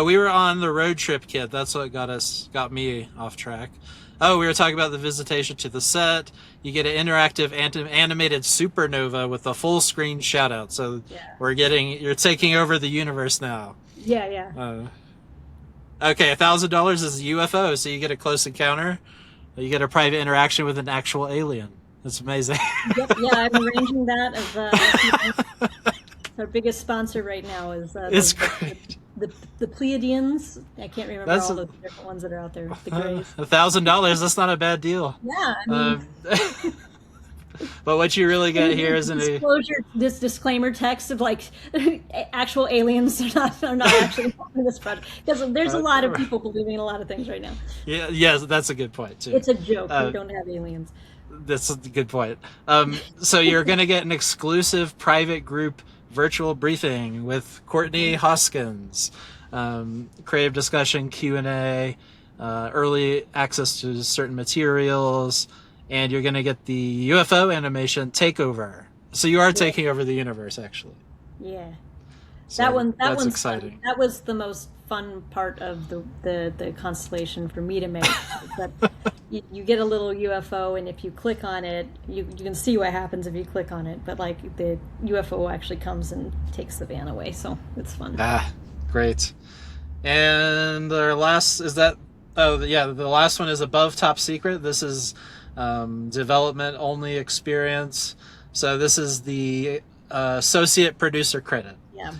[SPEAKER 1] We were on the road trip kit. That's what got me off track. Oh, we were talking about the visitation to the set. You get an interactive animated supernova with a full screen shout out. So
[SPEAKER 2] Yeah.
[SPEAKER 1] you're taking over the universe now.
[SPEAKER 2] Yeah.
[SPEAKER 1] Okay, $1,000 is a UFO, so you get a close encounter. You get a private interaction with an actual alien. That's amazing.
[SPEAKER 2] Yep. Yeah, I'm arranging that as our biggest sponsor right now is
[SPEAKER 1] It's great.
[SPEAKER 2] the Pleiadians. I can't remember all the different ones that are out there. The Greys.
[SPEAKER 1] $1,000. That's not a bad deal.
[SPEAKER 2] Yeah, I mean,
[SPEAKER 1] but what you really get here is
[SPEAKER 2] this disclaimer text of like actual aliens are not actually part of this project, because there's a lot of people believing in a lot of things right now.
[SPEAKER 1] Yeah, yes, that's a good point too.
[SPEAKER 2] It's a joke. We don't have aliens.
[SPEAKER 1] That's a good point. So you're going to get an exclusive private group virtual briefing with Courtney Hoskins, creative discussion, Q&A, early access to certain materials, and you're going to get the UFO animation takeover. So you are taking over the universe, actually.
[SPEAKER 2] Yeah.
[SPEAKER 1] So
[SPEAKER 2] that's
[SPEAKER 1] one's exciting.
[SPEAKER 2] Fun. That was the most fun part of the constellation for me to make. But you get a little UFO, and if you click on it, you can see what happens if you click on it. But like the UFO actually comes and takes the van away, so it's fun.
[SPEAKER 1] Great. And our last is that. Oh yeah, the last one is above top secret. This is development only experience. So this is the associate producer credit.
[SPEAKER 2] Yeah.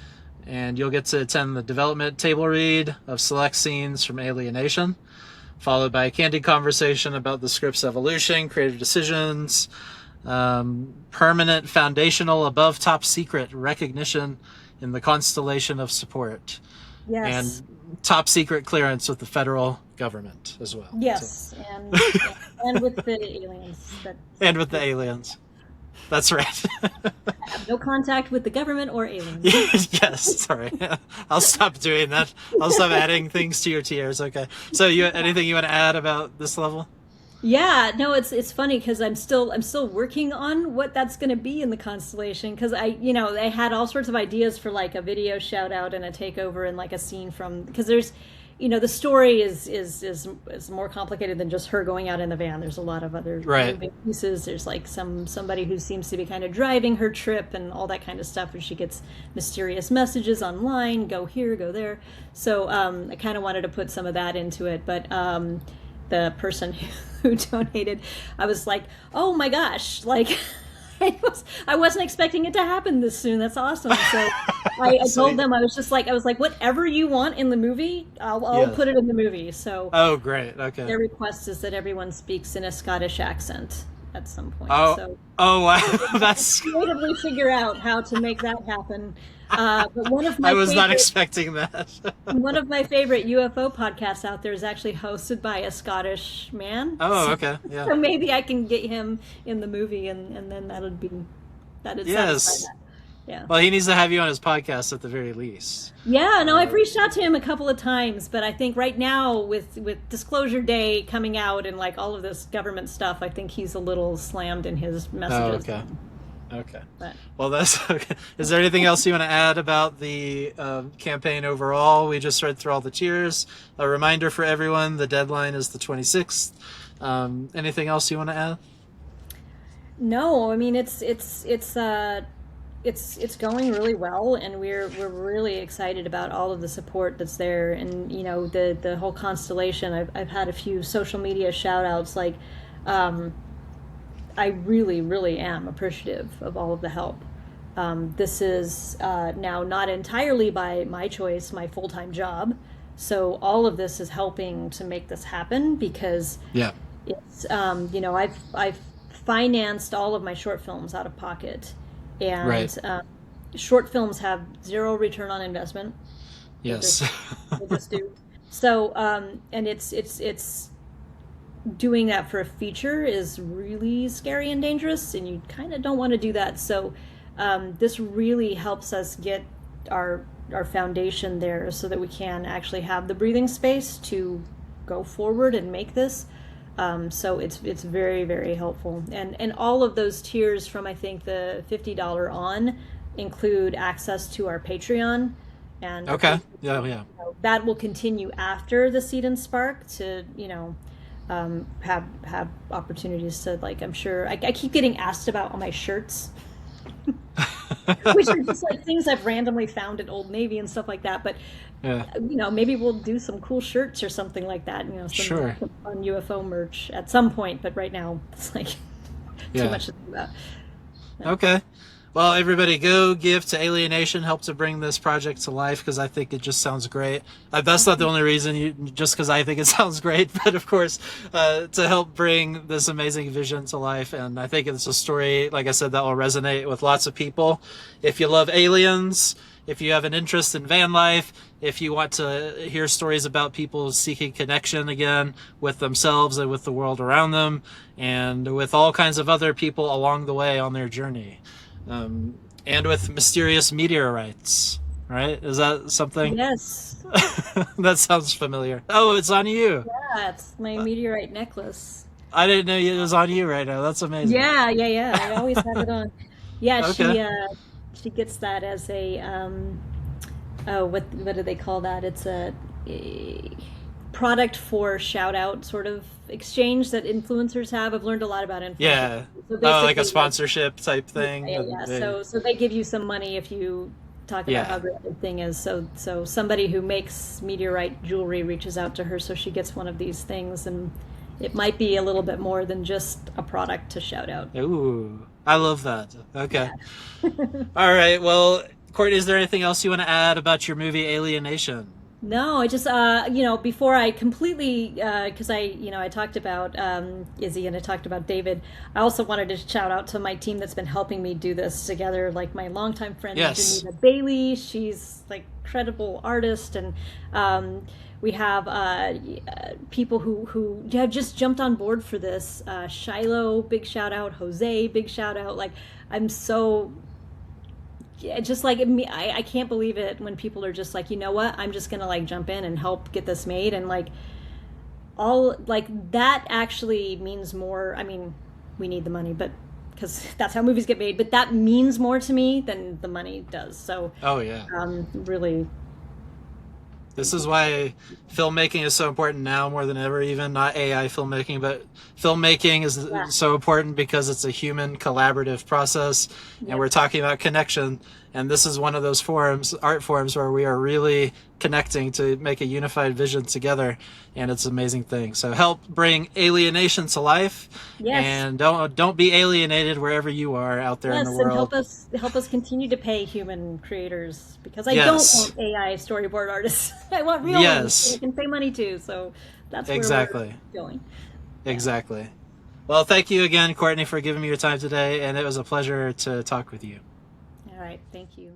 [SPEAKER 1] And you'll get to attend the development table read of select scenes from Alienation, followed by a candid conversation about the script's evolution, creative decisions, permanent foundational above top secret recognition in the constellation of support.
[SPEAKER 2] Yes.
[SPEAKER 1] And top secret clearance with the federal government as well.
[SPEAKER 2] Yes, so. and with the aliens.
[SPEAKER 1] And with the aliens. That's right.
[SPEAKER 2] I have no contact with the government or aliens.
[SPEAKER 1] Yes, sorry. I'll stop doing that. I'll stop adding things to your tiers. Okay. So anything you want to add about this level?
[SPEAKER 2] Yeah, no, it's funny because I'm still working on what that's going to be in the constellation, because I had all sorts of ideas for like a video shout out and a takeover and like a scene from, because there's the story is more complicated than just her going out in the van. There's a lot of other moving pieces. There's like somebody who seems to be kind of driving her trip and all that kind of stuff, and she gets mysterious messages online, go here, go there. So I kind of wanted to put some of that into it, but the person who donated, I was like, oh my gosh, like I wasn't expecting it to happen this soon. That's awesome. So I told them, I was like, whatever you want in the movie, I'll put it in the movie. So
[SPEAKER 1] oh, great. Okay.
[SPEAKER 2] Their request is that everyone speaks in a Scottish accent at some point.
[SPEAKER 1] Oh wow, that's
[SPEAKER 2] creatively figure out how to make that happen. But one of my
[SPEAKER 1] I was not expecting that.
[SPEAKER 2] One of my favorite UFO podcasts out there is actually hosted by a Scottish man.
[SPEAKER 1] Oh, okay. Yeah.
[SPEAKER 2] So maybe I can get him in the movie, and then that'd
[SPEAKER 1] yes.
[SPEAKER 2] That. Yeah.
[SPEAKER 1] Well, he needs to have you on his podcast at the very least.
[SPEAKER 2] Yeah, no, I've reached out to him a couple of times, but I think right now with Disclosure Day coming out and like all of this government stuff, I think he's a little slammed in his messages.
[SPEAKER 1] Oh, okay. Well, that's okay. Is there anything else you want to add about the campaign overall? We just read through all the tiers. A reminder for everyone: the deadline is the 26th. Anything else you want to add?
[SPEAKER 2] No, I mean it's going really well, and we're really excited about all of the support that's there, and the whole constellation. I've had a few social media shout outs like. I really, really am appreciative of all of the help. This is now not entirely by my choice, my full-time job. So all of this is helping to make this happen, because it's, I've financed all of my short films out of pocket. And short films have zero return on investment.
[SPEAKER 1] Yes.
[SPEAKER 2] They just do. So, and it's doing that for a feature is really scary and dangerous, and you kind of don't want to do that. So this really helps us get our foundation there so that we can actually have the breathing space to go forward and make this. So it's very, very helpful. And all of those tiers from, I think, the $50 on include access to our Patreon. And
[SPEAKER 1] okay. Yeah.
[SPEAKER 2] that will continue after the Seed and Spark to, have opportunities to, like, I'm sure I keep getting asked about all my shirts. Which are just like things I've randomly found at Old Navy and stuff like that. But
[SPEAKER 1] Yeah.
[SPEAKER 2] maybe we'll do some cool shirts or something like that.
[SPEAKER 1] Sure.
[SPEAKER 2] Some fun UFO merch at some point. But right now, it's like too
[SPEAKER 1] Yeah.
[SPEAKER 2] much to think about.
[SPEAKER 1] Okay. Well, everybody go give to Alienation, help to bring this project to life, because I think it just sounds great. That's not the only reason, just because I think it sounds great, but of course, to help bring this amazing vision to life. And I think it's a story, like I said, that will resonate with lots of people. If you love aliens, if you have an interest in van life, if you want to hear stories about people seeking connection again with themselves and with the world around them, and with all kinds of other people along the way on their journey. And with mysterious meteorites, right? Is that something?
[SPEAKER 2] Yes.
[SPEAKER 1] That sounds familiar. Oh, it's on you.
[SPEAKER 2] Yeah, it's my meteorite necklace.
[SPEAKER 1] I didn't know it was on you right now. That's amazing.
[SPEAKER 2] Yeah. I always have it on. Yeah,
[SPEAKER 1] Okay.
[SPEAKER 2] she gets that as a what do they call that? It's a product for shout out sort of exchange that influencers have. I've learned a lot about influencers.
[SPEAKER 1] Yeah.
[SPEAKER 2] So
[SPEAKER 1] Oh, like a
[SPEAKER 2] basically,
[SPEAKER 1] sponsorship type thing.
[SPEAKER 2] yeah. So they give you some money if you talk about how great the thing is. So somebody who makes meteorite jewelry reaches out to her, so she gets one of these things, and it might be a little bit more than just a product to shout out.
[SPEAKER 1] Ooh, I love that. Okay. All right. Well, Courtney, is there anything else you want to add about your movie Alienation?
[SPEAKER 2] No, I just before I completely because I talked about Izzy and I talked about David. I also wanted to shout out to my team that's been helping me do this together, like my longtime friend
[SPEAKER 1] Yes.
[SPEAKER 2] Janita Bailey. She's like incredible artist, and we have people who have just jumped on board for this. Shiloh, big shout out. Jose, big shout out. Like, I'm so. Yeah, just like me, I can't believe it when people are just like, you know what, I'm just gonna like jump in and help get this made, and like all like that actually means more. I mean, we need the money, but because that's how movies get made, but that means more to me than the money does. So
[SPEAKER 1] Oh, yeah.
[SPEAKER 2] really,
[SPEAKER 1] This is why filmmaking is so important now more than ever, even not AI filmmaking, but filmmaking is so important because it's a human collaborative process, and we're talking about connection. And this is one of those art forms where we are really connecting to make a unified vision together, and it's an amazing thing. So help bring Alienation to life, and don't be alienated wherever you are out there in the world.
[SPEAKER 2] And help us continue to pay human creators, because I don't want AI storyboard artists. I want real ones who can pay money too. So that's where we're going.
[SPEAKER 1] Exactly. Well, thank you again, Courtney, for giving me your time today, and it was a pleasure to talk with you.
[SPEAKER 2] All right, thank you.